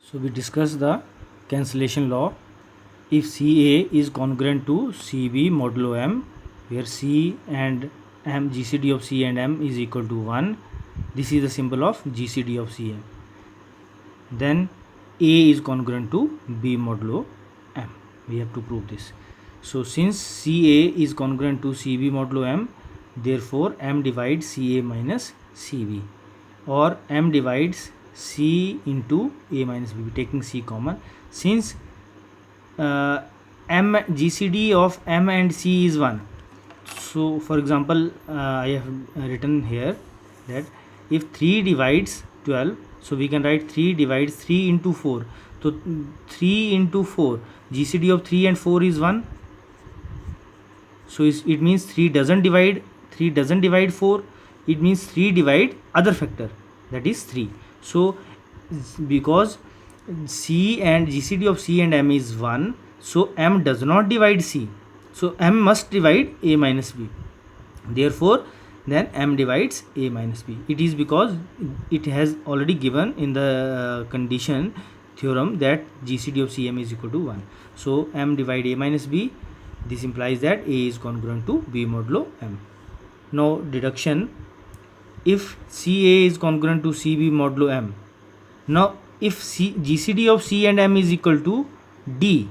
So we discuss the cancellation law. If CA is congruent to CB modulo M, where C and M, GCD of C and M is equal to 1, this is the symbol of GCD of CM. Then A is congruent to B modulo M. We have to prove this. So since CA is congruent to CB modulo M, therefore M divides CA minus CB, or M divides C into A minus B, taking C common. Since M GCD of M and C is 1, so for example I have written here that if 3 divides 12, so we can write 3 divides 3 into 4. So 3 into 4, GCD of 3 and 4 is 1. So it means 3 doesn't divide 4. It means 3 divide other factor, that is 3. So because C and GCD of C and M is 1, so M does not divide C. So M must divide A minus B. Therefore then M divides A minus B. It is because it has already given in the condition theorem that GCD of CM is equal to 1. So M divide A minus B. This implies that A is congruent to B modulo M. Now deduction. If CA is congruent to CB modulo M. Now if GCD of C and M is equal to D,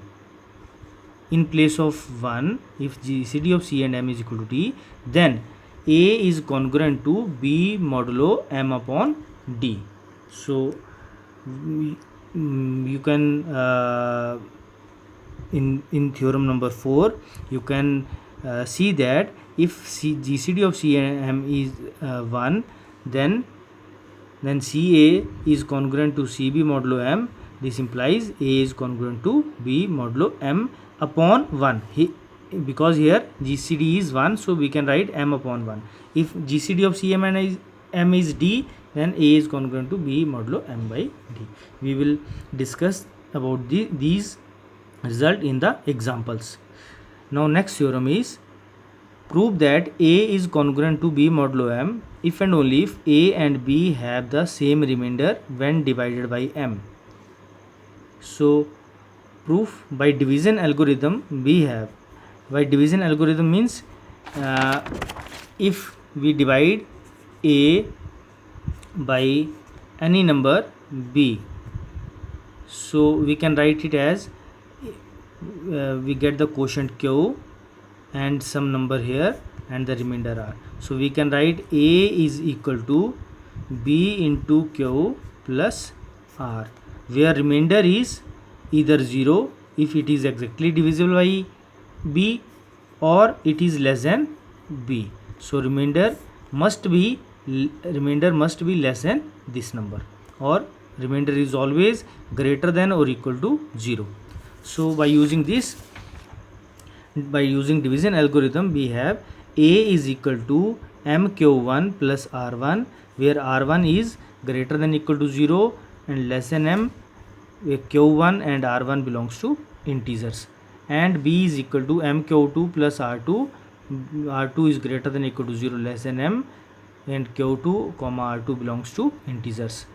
in place of 1, if GCD of C and M is equal to D, then A is congruent to B modulo M upon D. So you can in theorem number 4 you can see that if GCD of C and M is 1, then CA is congruent to CB modulo M. This implies A is congruent to B modulo M upon 1. Because here GCD is 1, so we can write M upon 1. If GCD of CM and M is D, then A is congruent to B modulo M by D. We will discuss about these result in the examples. Now next theorem is prove that A is congruent to B modulo M if and only if A and B have the same remainder when divided by M. So proof by division algorithm we have. By division algorithm means if we divide A by any number B, so we can write it as we get the quotient Q and some number here and the remainder R. So we can write A is equal to B into Q plus R, where remainder is either 0 if it is exactly divisible by B, or it is less than B. So remainder must be less than this number, or remainder is always greater than or equal to 0. So by using division algorithm, we have A is equal to MQ1 plus R1, where R1 is greater than equal to 0 and less than M, where Q1 and R1 belongs to integers, and B is equal to MQ2 plus R2. R2 is greater than equal to 0 less than M, and Q2 comma R2 belongs to integers.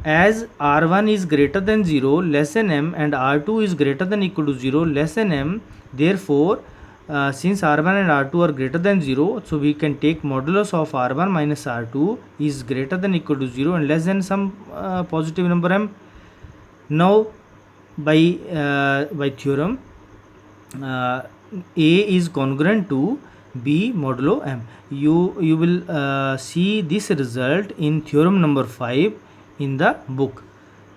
As R1 is greater than 0 less than M and R2 is greater than equal to 0 less than M, therefore since R1 and R2 are greater than 0, so we can take modulus of R1 minus R2 is greater than equal to 0 and less than some positive number M. Now by theorem A is congruent to B modulo M. You will see this result in theorem number 5 in the book.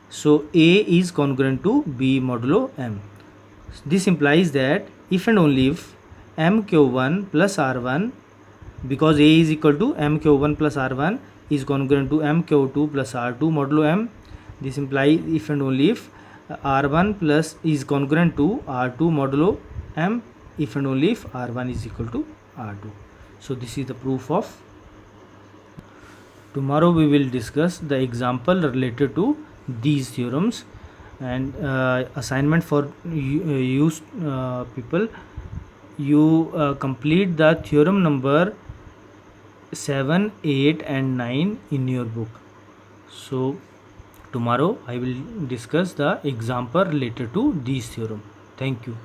So A is congruent to B modulo M. This implies that if and only if MQ1 plus R1, because A is equal to MQ1 plus R1 is congruent to MQ2 plus R2 modulo M. This implies if and only if R1 plus is congruent to R2 modulo M, if and only if R1 is equal to R2. So this is the proof of. Tomorrow we will discuss the example related to these theorems, and assignment for you people, you complete the theorem number 7, 8 and 9 in your book. So Tomorrow I will discuss the example related to these theorem. Thank you.